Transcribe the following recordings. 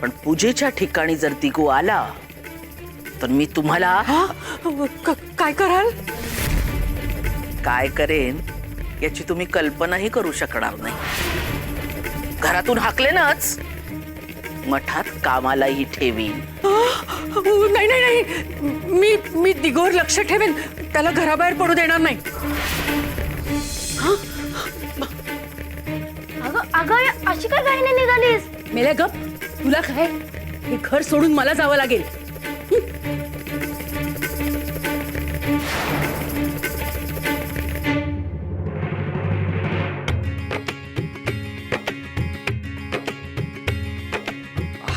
पण पूजेच्या ठिकाणी जर दिगू आला तर मी तुम्हाला काय कराल? काय करेन याची तुम्ही कल्पनाही करू शकणार नाही. घरातून हाकलेनच, मठात कामालाही ठेवीन. नाही नाही नाही, मी दिगोर लक्ष ठेवेन, त्याला घराबाहेर पडू देणार नाही. अगं अशी काय घाईने निघालीस? मेल्या गप, तुला काय? हे घर सोडून मला जावं लागेल.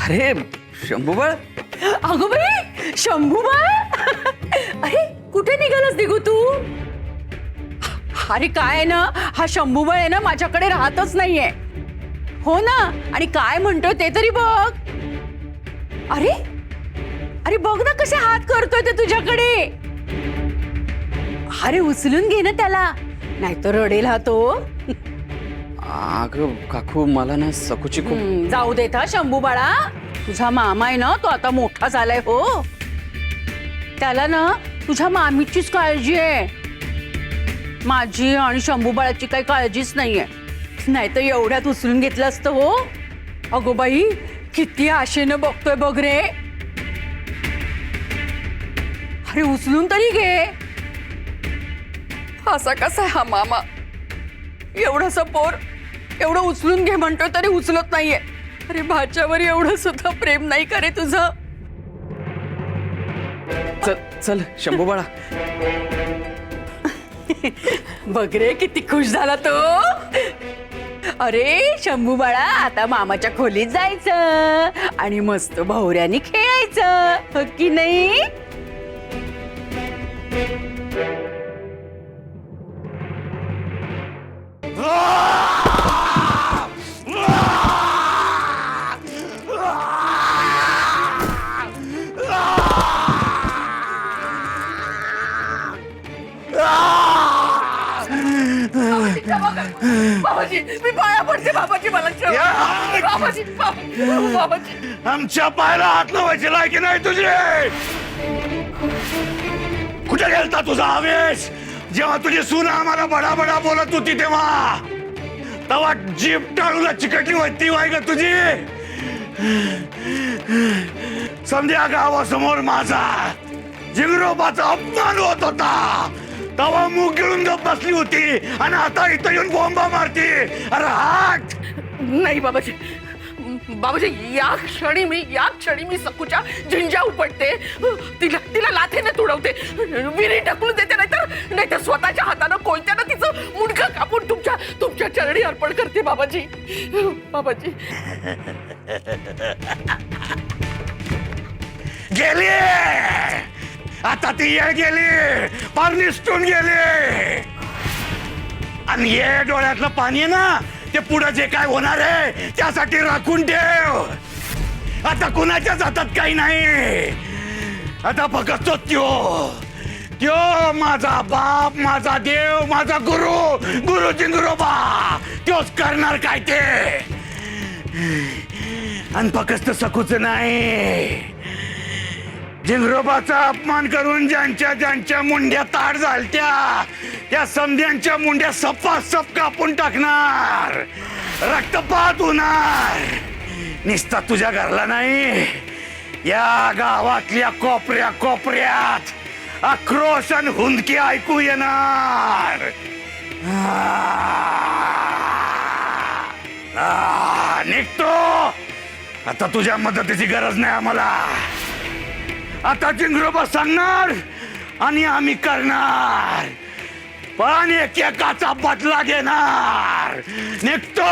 अरे शंभूबाळ, अगं बाई, शंभूबाळ, अरे कुठे निघालास दिगू तू? अरे काय आहे ना, हा शंभूबाळ आहे ना माझ्याकडे राहतच नाहीये. हो ना, आणि काय म्हणतोय ते तरी बघ. अरे अरे बघ ना कसे हात करतोय ते तुझ्याकडे. अरे उचलून घे ना त्याला, नाहीतर रडेल हा तो. अगं काकू, मला ना सकूची खूप जाऊ देत हा शंभू बाळा, तुझा मामा आहे ना तो आता मोठा झालाय. हो, त्याला ना तुझ्या मामीचीच काळजी आहे, माझी आणि शंभू बाळाची काही काळजीच नाहीये. नाहीतर एवढ्यात उचलून घेतलं असतं. हो अगो बाई, किती आशेनं बघतोय बघ रे. अरे उचलून तरी घे. असा कसा आहे हा मामा, एवढंसं पोर एवढं उचलून घे म्हणतोय तरी उचलत नाहीये. अरे भाच्यावर एवढं सुद्धा प्रेम नाही करे तुझं. चल चल शंभूबाळा. बघ रे किती खुश झाला तो. अरे शंभू बाळा, आता मामाच्या खोलीत जायचं आणि मस्त भोवऱ्याने खेळायचं, हो की नाही? बाबाजी, मी पाया पडते बाबाजी, मला बाबाजी, बाबाजी. आमच्या पायाला हात लावायचे लायकी नाही तुझे. कुठे गेलता तुझा आवेश जेव्हा तुझी सून आम्हाला बडा बडा बोलत होती तेव्हा जीप टाळूला चिकटली होती वाय ग तुझी. संध्या गावासमोर माझा जिंगरोबाचा अपमान होत होता तेव्हा मूग गिळून गप बसली होती आणि आता इथं येऊन बोंबा मारती. अरे हात. नाही बाबाजी, बाबाजी, या क्षणी मी सकूच्या झिंजा उपटते, तिला लाथेने तुडवते, विहिरी ढकलून देते, नाहीतर स्वतःच्या हातानं कोयत्यानं तिचं मुंडकं कापून तुमच्या चरणी अर्पण करते. बाबाजी, बाबाजी. गेली आता ती येळ गेली, पार निसटून गेली. आणि ये डोळ्यातलं पाणी आहे ना, ते पुढे जे काय होणार आहे त्यासाठी राखून ठेव. आता कुणाच्याच हातात काही नाही. आता फक्त त्यो माझा बाप, माझा देव, माझा गुरु जिंगरोबा, त्योच करणार काय ते. आणि फक्त सकूच नाही, जिंगरोबाचा अपमान करून ज्यांच्या मुंड्या ताड झालत्या त्या समध्यांच्या मुंड्या सपासप कापून टाकणार, रक्तपात होणार. निस्ता तुझ्या घरला नाही, या गावातल्या कोपऱ्यात आक्रोश आणि हुंदकी ऐकू येणार. निघतो आता, तुझ्या मदतीची गरज नाही आम्हाला. आता जिंगरोबा सांगणार आणि आम्ही करणार, पण एकेकाचा बदला घेणार. निघतो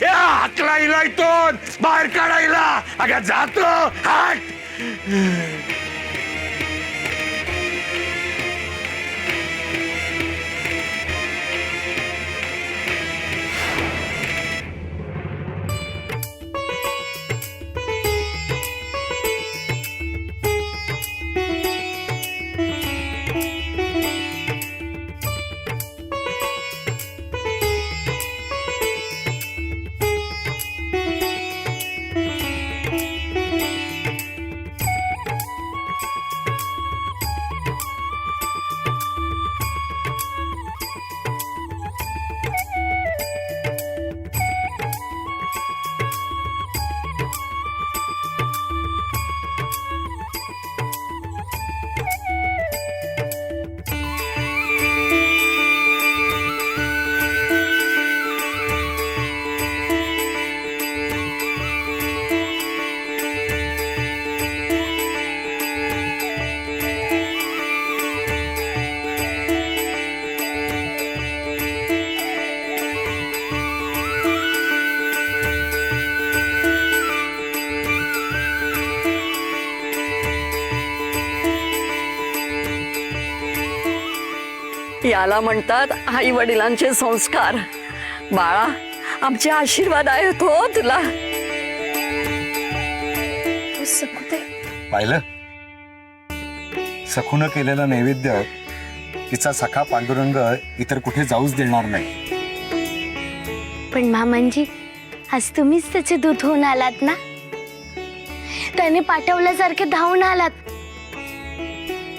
या हाकलायला इथून बाहेर काढायला. अगं जातो, हट. याला म्हणतात आई वडिलांचे संस्कार. बाळा, आमचे आशीर्वाद आहेत हो तुला. पाहिलं, सखून केलेला नैवेद्य तिचा सखा पांडुरंग इतर कुठे जाऊच देणार नाही. पण मामांजी, आज तुम्हीच त्याचे दूध होऊन आलात ना. त्याने पाठवल्यासारखे धावून आलात.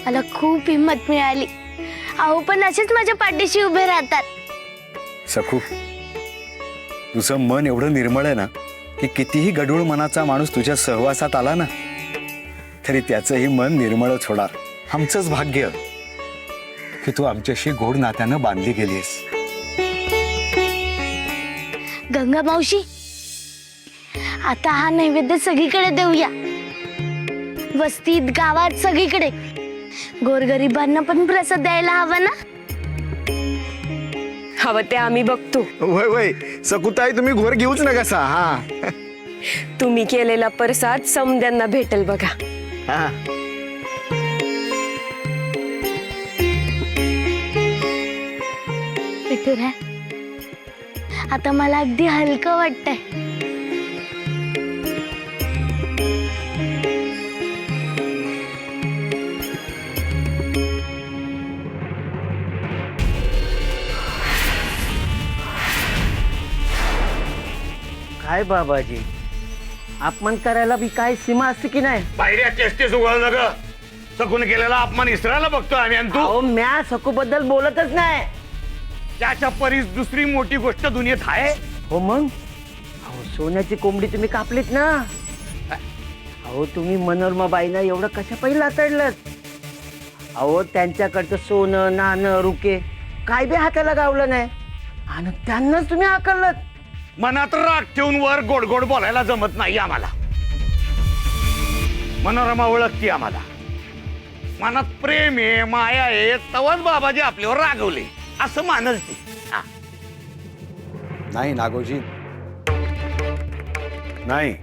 मला खूप हिंमत मिळाली. अहो, पण असेच माझ्या पाठीशी उभे राहतात. सखू, तुझं मन एवढं निर्मळ आहे ना की कितीही गढूळ मनाचा माणूस तुझ्या सहवासात आला ना तरी त्याचंही मन निर्मळच होणार. आमचंच भाग्य की तू आमच्याशी गोड नात्यानं बांधली गेलीस. गंगा मावशी, आता हा नैवेद्य सगळीकडे देऊया. वस्तीत, गावात, सगळीकडे. गोरगरिबांना पण प्रसाद द्यायला हवा ना. हवं ते आम्ही बघतो. वय वय सकुताई, तुम्ही घोर घेऊच नका सा. हा तुम्ही केलेला प्रसाद समद्यांना भेटेल बघा. हा. विठुरा, आता मला अगदी हलकं वाटतंय. काय बाबाजी, अपमान करायला बी काय सीमा असते की नाही? बाहेर चेष्टेस उघड ग. सखून केलेला अपमान इसरायला बघतो आम्ही, आणि तू अहो, म्या सकू बद्दल बोलतच नाही. त्याच्या परीस दुसरी मोठी गोष्ट दुनियेत आहे. हो मग, अहो सोन्याची कोंबडी तुम्ही कापलीत ना. अहो, तुम्ही मनोरमा बाईना एवढं कशा पहिला चढलं? अहो, त्यांच्याकडचं सोनं, नाणं, रुके काय बी हाताला गावलं नाही, आणि त्यांनाच तुम्ही आकारलं. मनात राग ठेवून वर गोड गोड बोलायला जमत नाही आम्हाला. मनोरमा ओळखती आम्हाला. मनात प्रेम आहे, माया आहे, तवाच बाबाजी आपल्यावर रागवले असं मानच ती. नाही नागोजी, नाही.